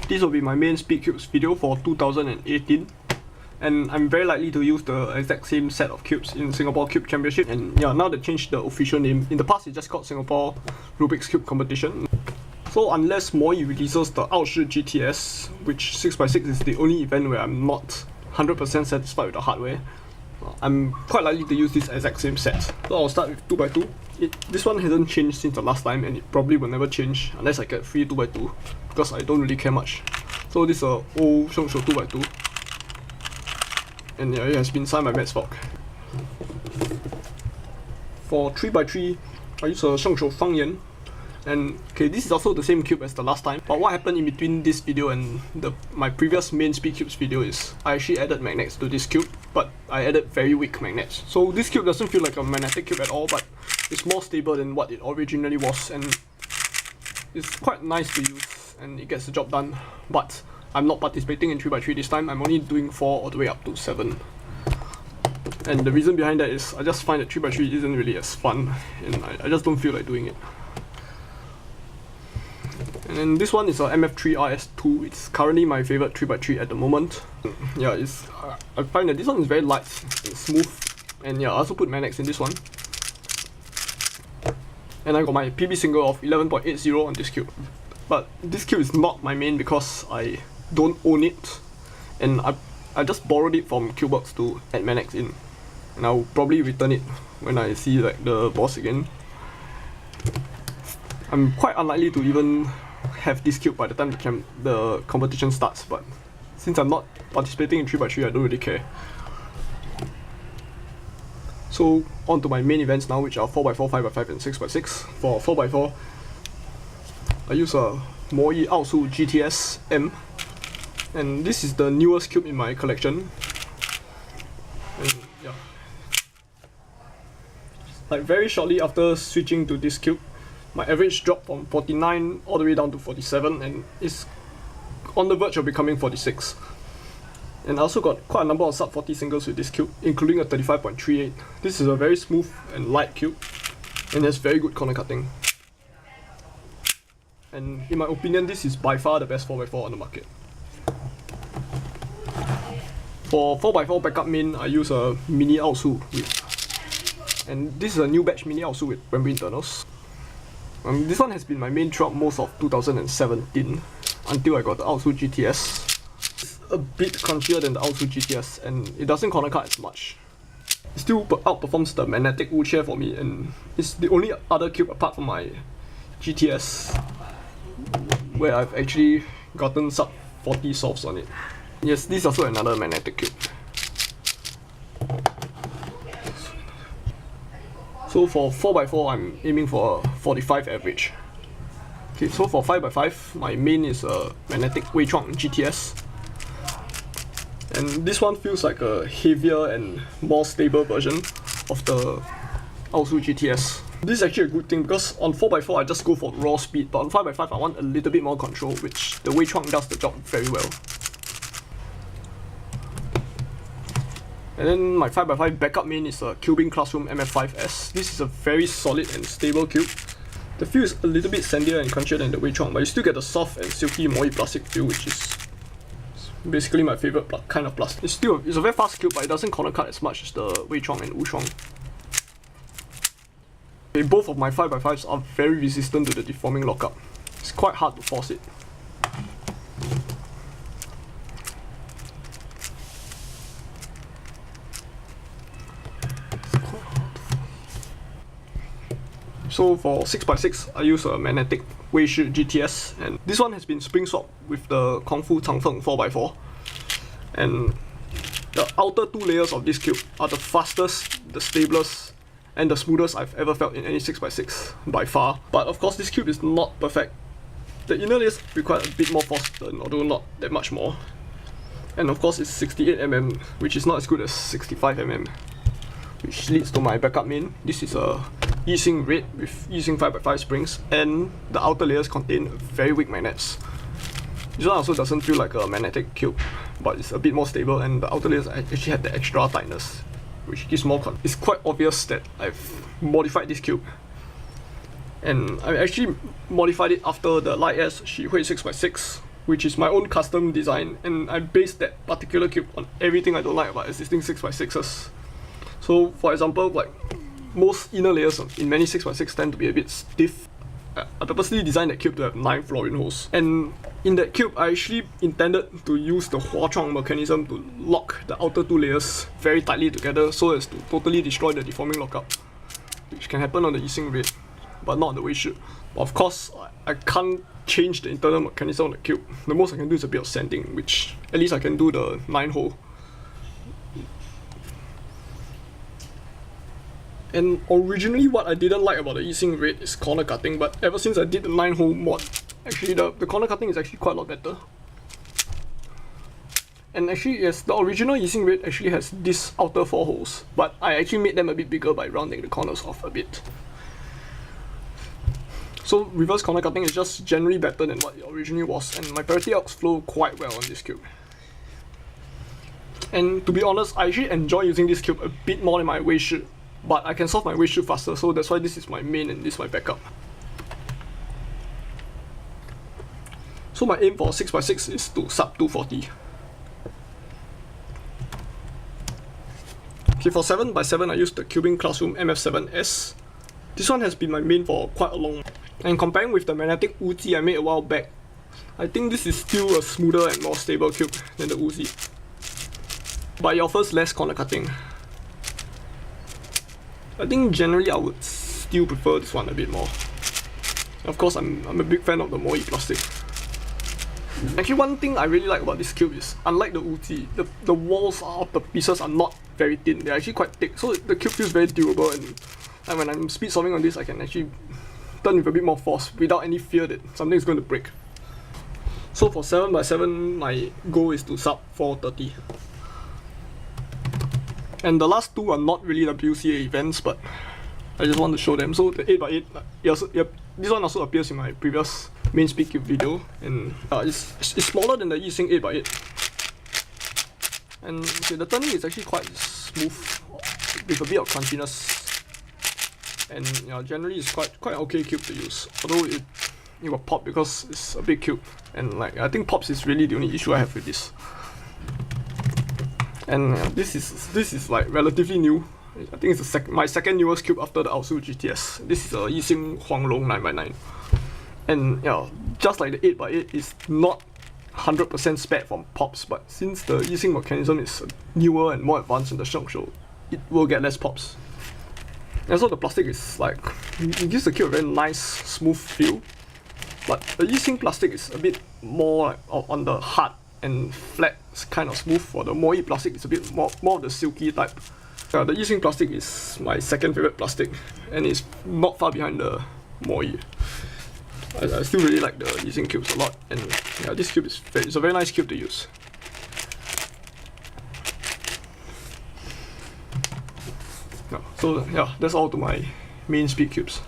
This will be my main speedcubes video for 2018. And I'm very likely to use the exact same set of cubes in Singapore Cube Championship. And yeah, now they changed the official name. In the past, it just called Singapore Rubik's Cube Competition. So unless MoYu releases the AoSu GTS, which 6x6 is the only event where I'm not 100% satisfied with the hardware, I'm quite likely to use this exact same set. So I'll start with 2x2. This one hasn't changed since the last time, and it probably will never change unless I get free 2x2, because I don't really care much. So this is a old ShengShou 2x2. And yeah, it has been signed by Matt Spock. For 3x3, I use a ShengShou Fang. And okay, this is also the same cube as the last time, but what happened in between this video and my previous main speedcubes video is I actually added magnets to this cube, but I added very weak magnets. So this cube doesn't feel like a magnetic cube at all, but it's more stable than what it originally was, and it's quite nice to use and it gets the job done. But I'm not participating in 3x3 this time. I'm only doing 4 all the way up to 7. And the reason behind that is I just find that 3x3 isn't really as fun, and I just don't feel like doing it. And then this one is a MF3RS2. It's currently my favorite 3x3 at the moment. Yeah, I find that this one is very light and smooth. And yeah, I also put magnets in this one. And I got my PB single of 11.80 on this cube. But this cube is not my main because I don't own it. And I just borrowed it from Cubewerkz to add magnets in. And I'll probably return it when I see like the boss again. I'm quite unlikely to even have this cube by the time the competition starts, but since I'm not participating in 3x3, I don't really care. So on to my main events now, which are 4x4, 5x5 and 6x6. For 4x4, I use a MoYu AoSu GTS M, and this is the newest cube in my collection. And yeah, like very shortly after switching to this cube, my average dropped from 49 all the way down to 47, and is on the verge of becoming 46. And I also got quite a number of sub 40 singles with this cube, including a 35.38. This is a very smooth and light cube, and has very good corner cutting. And in my opinion, this is by far the best 4x4 on the market. For 4x4 backup main, I use a mini AoSu, and this is a new batch mini AoSu with memory internals. This one has been my main throughout most of 2017 until I got the AoSu GTS. It's a bit crunchier than the AoSu GTS, and it doesn't corner cut as much. It still outperforms the magnetic wood chair for me, and it's the only other cube apart from my GTS where I've actually gotten sub 40 solves on it. Yes, this is also another magnetic cube. So for 4x4, I'm aiming for a 45 average. Okay, so for 5x5, my main is a magnetic Weichuang GTS. And this one feels like a heavier and more stable version of the AoSu GTS. This is actually a good thing because on 4x4 I just go for raw speed, but on 5x5 I want a little bit more control, which the Weichuang does the job very well. And then my 5x5 backup main is a Cubing Classroom MF3RS2 M. This is a very solid and stable cube. The feel is a little bit sandier and crunchier than the Weichuang, but you still get the soft and silky MoYu plastic feel, which is basically my favorite kind of plastic. It's a very fast cube, but it doesn't corner cut as much as the Weichuang and Wuchuang. Okay, both of my 5x5s are very resistant to the deforming lockup. It's quite hard to force it. So for 6x6, I use a magnetic Weishi GTS, and this one has been spring swapped with the Kung Fu CangFeng 4x4. And the outer two layers of this cube are the fastest, the stablest, and the smoothest I've ever felt in any 6x6 by far. But of course, this cube is not perfect. The inner layers require a bit more force turn, although not that much more. And of course, it's 68mm, which is not as good as 65mm. Which leads to my backup main. This is a Yixing Red with Yixing 5x5 springs, and the outer layers contain very weak magnets. This one also doesn't feel like a magnetic cube, but it's a bit more stable, and the outer layers actually have the extra tightness, which gives more control. It's quite obvious that I've modified this cube, and I actually modified it after the Lai S XuHui 6x6, which is my own custom design, and I based that particular cube on everything I don't like about existing 6x6s. So for example, like most inner layers in many 6x6 tend to be a bit stiff. I purposely designed that cube to have 9 Florian holes, and in that cube I actually intended to use the Weichuang mechanism to lock the outer 2 layers very tightly together so as to totally destroy the deforming lockup, which can happen on the Yi Red, but not on the Weishi. Of course, I can't change the internal mechanism of the cube. The most I can do is a bit of sanding, which at least I can do the 9 hole. And originally what I didn't like about the Yi Red is corner cutting, but ever since I did the 9 hole mod, actually the corner cutting is actually quite a lot better. And actually, yes, the original Yi Red actually has these outer 4 holes, but I actually made them a bit bigger by rounding the corners off a bit. So reverse corner cutting is just generally better than what it originally was, and my parity arcs flow quite well on this cube. And to be honest, I actually enjoy using this cube a bit more than my Weishi, but I can solve my Weishi faster, so that's why this is my main and this is my backup. So my aim for 6x6 is to sub 240. Okay, for 7x7 I used the Cubing Classroom MF3RS2 M. This one has been my main for quite a long time. And comparing with the magnetic Uzi I made a while back, I think this is still a smoother and more stable cube than the Uzi. But it offers less corner cutting. I think generally I would still prefer this one a bit more. Of course, I'm a big fan of the MoYu plastic. Actually, one thing I really like about this cube is, unlike the Uzi, the walls of the pieces are not very thin. They're actually quite thick, so the cube feels very durable, and when I'm speed solving on this, I can actually turn with a bit more force without any fear that something is going to break. So for 7x7, my goal is to sub 430. And the last two are not really WCA events, but I just want to show them. So the 8x8, this one also appears in my previous main speed cube video, and it's smaller than the Yi 8x8. And okay, the turning is actually quite smooth with a bit of crunchiness, and yeah, generally it's quite an okay cube to use. Although it will pop because it's a big cube, and like I think pops is really the only issue I have with this. And this is like relatively new. I think it's my second newest cube after the AoSu GTS. This is a HuangLong 9x9. And yeah, just like the 8x8 is not 100% spared from pops, but since the Yi mechanism is newer and more advanced in the ShengShou, it will get less pops. And so the plastic is like, it gives the cube a very nice smooth feel, but the Yi plastic is a bit more like on the hard and flat kind of smooth. For the MoYu plastic, it's a bit more of the silky type. The Yi plastic is my second favorite plastic, and it's not far behind the MoYu. I still really like the Yi cubes a lot, and yeah, this cube it's a very nice cube to use. Yeah, so yeah, that's all to my main speed cubes.